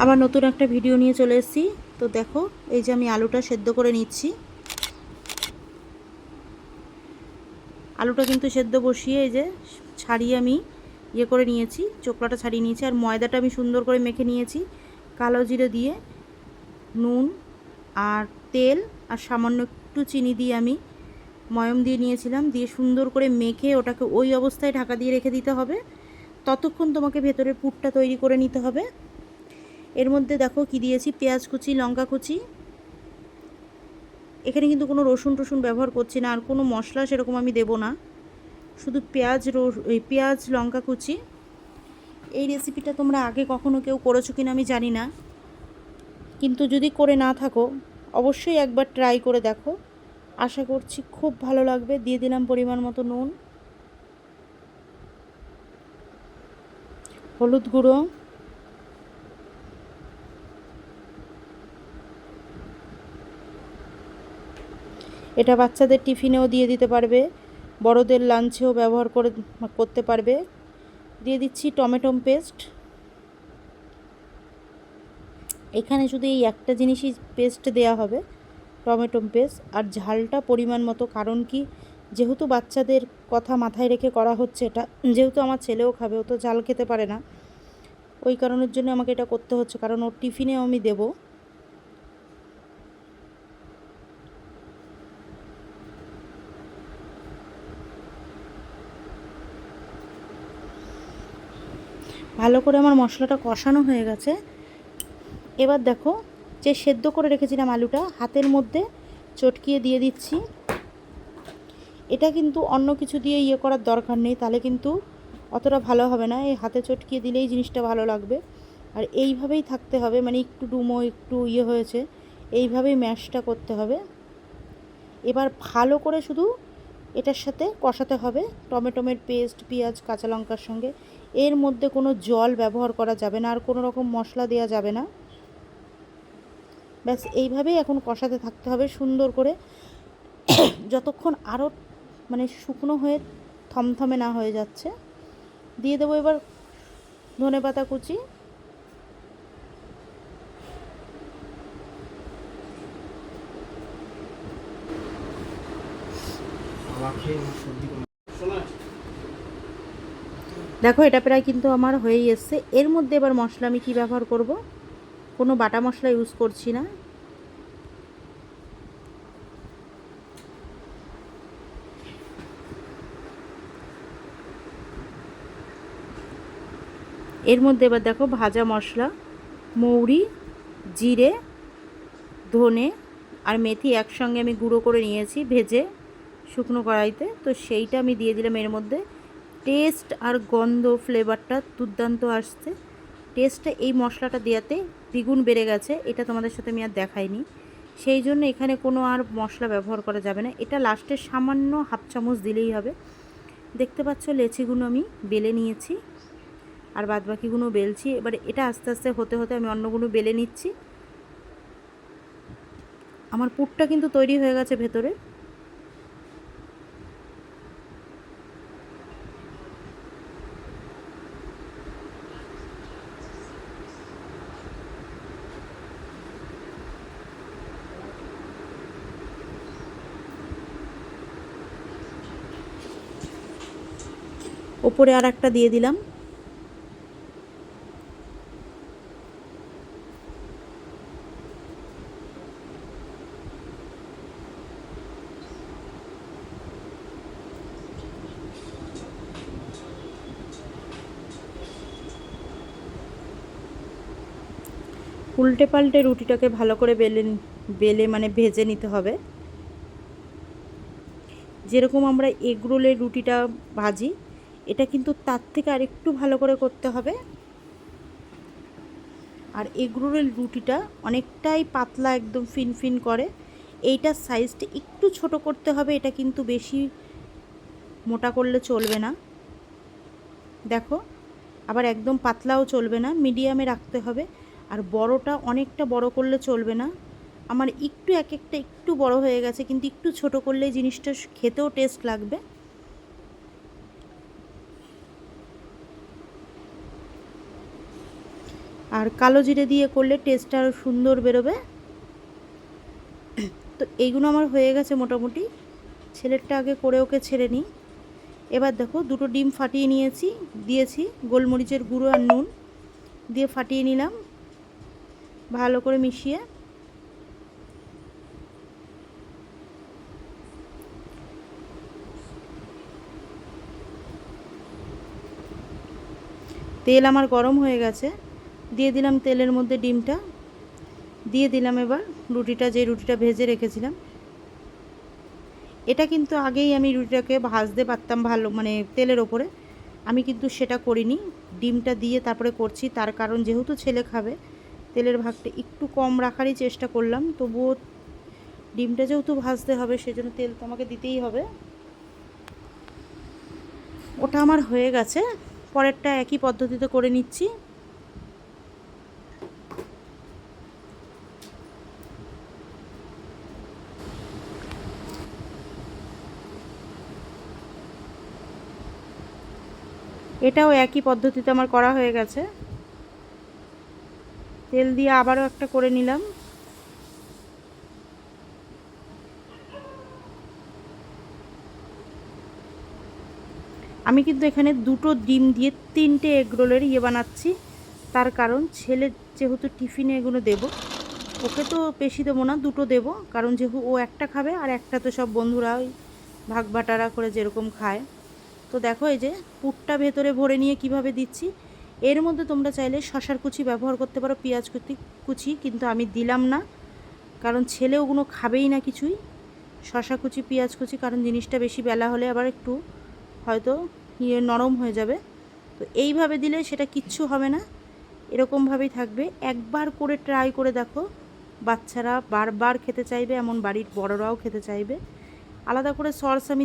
আবার নতুন একটা ভিডিও নিয়ে চলে এসেছি। তো দেখো, এই যে আমি আলুটা সেদ্ধ করে নিচ্ছি। আলুটা কিন্তু সেদ্ধ বসিয়ে এই যে ছাড়িয়ে আমি করে নিয়েছি, চোকলাটা ছাড়িয়ে নিয়েছি। আর ময়দাটা আমি সুন্দর করে মেখে নিয়েছি কালো জিরে দিয়ে, নুন আর তেল আর সামান্য একটু চিনি দিয়ে আমি ময়ম দিয়ে নিয়েছিলাম। দিয়ে সুন্দর করে মেখে ওটাকে ওই অবস্থায় ঢাকা দিয়ে রেখে দিতে হবে। ততক্ষণ তোমাকে ভেতরের পুরটা তৈরি করে নিতে হবে। এর মধ্যে দেখো কি দিয়েছি, পেঁয়াজ কুচি, লঙ্কা কুচি। এখানে কিন্তু কোনো রসুন টসুন ব্যবহার করছি না, আর কোনো মশলা সেরকম আমি দেব না, শুধু পেঁয়াজ লঙ্কা কুচি। এই রেসিপিটা তোমরা আগে কখনো কেউ করেছো কিনা আমি জানি না, কিন্তু যদি করে না থাকো অবশ্যই একবার ট্রাই করে দেখো, আশা করছি খুব ভালো লাগবে। দিয়ে দিলাম পরিমাণ মতো নুন, হলুদ গুঁড়ো, এটা বাচ্চাদের টিফিনেও দিয়ে দিতে পারবে, বড়দের লাঞ্চেও ব্যবহার করতে পারবে। দিয়ে দিচ্ছি টমেটো পেস্ট। এখানে শুধু এই একটা জিনিসই পেস্ট দেয়া হবে, টমেটো পেস্ট। আর ঝালটা পরিমাণ মতো, কারণ কি যেহেতু বাচ্চাদের কথা মাথায় রেখে করা হচ্ছে এটা, যেহেতু আমার ছেলেও খাবে, ও তো ঝাল খেতে পারে না, ওই কারণের জন্য আমাকে এটা করতে হচ্ছে, কারণ ওর টিফিনেও আমি দেব। ভালো করে আমার মশলাটা কষানো হয়ে গেছে। এবার দেখো, যে সেদ্ধ করে রেখেছিলাম আলুটা হাতের মধ্যে চটকিয়ে দিয়ে দিচ্ছি। এটা কিন্তু অন্য কিছু দিয়ে করার দরকার নেই, তাহলে কিন্তু অতটা ভালো হবে না। এই হাতে চটকিয়ে দিলেই জিনিসটা ভালো লাগবে। আর এইভাবেই থাকতে হবে, মানে একটু ডুমো একটু হয়েছে, এইভাবেই ম্যাশটা করতে হবে। এবার ভালো করে শুধু এটার সাথে কষাতে হবে, টমেটোমের পেস্ট, পেঁয়াজ, কাঁচা লঙ্কার সঙ্গে। এর মধ্যে কোনো জল ব্যবহার করা যাবে না, আর কোনো রকম মশলা দেওয়া যাবে না। ব্যাস এইভাবেই এখন কষাতে থাকতে হবে সুন্দর করে, যতক্ষণ আরও মানে শুকনো হয়ে থমথমে না হয়ে যাচ্ছে। দিয়ে দেবো এবার ধনেপাতা কুচি। দেখো, এটা প্রায় কিন্তু আমার হয়েই এসছে। এর মধ্যে এবার মশলা আমি কী ব্যবহার করব, কোনো বাটা মশলা ইউজ করছি না। এর মধ্যে এবার দেখো ভাজা মশলা, মৌরি, জিরে, ধনে আর মেথি একসঙ্গে আমি গুঁড়ো করে নিয়েছি ভেজে শুকনো কড়াইতে, তো সেইটা আমি দিয়ে দিলাম এর মধ্যে। টেস্ট আর গন্ধ ফ্লেভারটা দুর্দান্ত আসছে। টেস্টটা এই মশলাটা দেওয়াতে দ্বিগুণ বেড়ে গেছে, এটা তোমাদের সাথে আমি আর দেখাইনি, সেই জন্য এখানে কোনো আর মশলা ব্যবহার করা যাবে না। এটা লাস্টে সামান্য হাফ চামচ দিলেই হবে। দেখতে পাচ্ছ লেচিগুলো আমি বেলে নিয়েছি, আর বাদবাকিগুলো বেলছি। এবার এটা আস্তে আস্তে হতে হতে আমি অন্যগুলো বেলে নিচ্ছি। আমার পুরটা কিন্তু তৈরি হয়ে গেছে ভেতরে। ওপরে আর একটা দিয়ে দিলাম। উল্টে পাল্টে রুটিটাকে ভালো করে বেলে মানে ভেজে নিতে হবে। যেরকম আমরা এগ রোলের রুটিটা ভাজি, এটা কিন্তু তার থেকে আর একটু ভালো করে করতে হবে। আর এগ রোলের রুটিটা অনেকটাই পাতলা, একদম ফিনফিন করে। এইটার সাইজটা একটু ছোট করতে হবে, এটা কিন্তু বেশি মোটা করলে চলবে না। দেখো, আবার একদম পাতলাও চলবে না, মিডিয়ামে রাখতে হবে। আর বড়টা অনেকটা বড় করলে চলবে না। আমার একটু এক একটা একটু বড় হয়ে গেছে, কিন্তু একটু ছোট করলে জিনিসটা খেতেও টেস্ট লাগবে। আর কালো জিরে দিয়ে করলে টেস্টটা আরও সুন্দর বেরোবে। তো এইগুলো আমার হয়ে গেছে মোটামুটি। ছেলেরটা আগে করে ওকে ছেড়ে নিই। এবার দেখো দুটো ডিম ফাটিয়ে নিয়েছি, দিয়েছি গোলমরিচের গুঁড়ো আর নুন দিয়ে ফাটিয়ে নিলাম ভালো করে মিশিয়ে। তেল আমার গরম হয়ে গেছে, দিয়ে দিলাম তেলের মধ্যে ডিমটা, দিয়ে দিলাম এবার রুটিটা, যে রুটিটা ভেজে রেখেছিলাম। এটা কিন্তু আগেই আমি রুটিটাকে ভাজতে পারতাম ভালো, মানে তেলের ওপরে, আমি কিন্তু সেটা করিনি, ডিমটা দিয়ে তারপরে করছি। তার কারণ যেহেতু ছেলে খাবে, তেলের ভাগটা একটু কম রাখারই চেষ্টা করলাম। তবুও ডিমটা যেহেতু ভাজতে হবে সেজন্য তেল তো আমাকে দিতেই হবে। ওটা আমার হয়ে গেছে, পরেরটা একই পদ্ধতিতে করে নিচ্ছি। এটাও একই পদ্ধতিতে আমার করা হয়ে গেছে। তেল দিয়ে আবারও একটা করে নিলাম। আমি কিন্তু এখানে দুটো ডিম দিয়ে 3টে এগরোলের বানাচ্ছি। তার কারণ ছেলে যেহেতু টিফিনে এগুলো দেবো, ওকে তো বেশি দেবো না, দুটো দেবো, কারণ যেহেতু ও একটা খাবে আর একটা তো সব বন্ধুরা ওই ভাগ বাটারা করে যেরকম খায়। তো দেখো এই যে পুরটা ভেতরে ভরে নিয়ে কিভাবে দিচ্ছি। এর মধ্যে তোমরা চাইলে শশার কুচি ব্যবহার করতে পারো, পেঁয়াজ কুচি, কিন্তু আমি দিলাম না, কারণ ছেলে ওগুলো খাবেই না কিছুই। শশা কুচি, পেঁয়াজ কুচি, কারণ জিনিসটা বেশি বেলা হলে আবার একটু হয়তো নরম হয়ে যাবে। তো এইভাবে দিলে সেটা কিচ্ছু হবে না, এরকমভাবেই থাকবে। একবার করে ট্রাই করে দেখো, বাচ্চারা বারবার খেতে চাইবে, এমন বাড়ির বড়রাও খেতে চাইবে। আলাদা করে সস আমি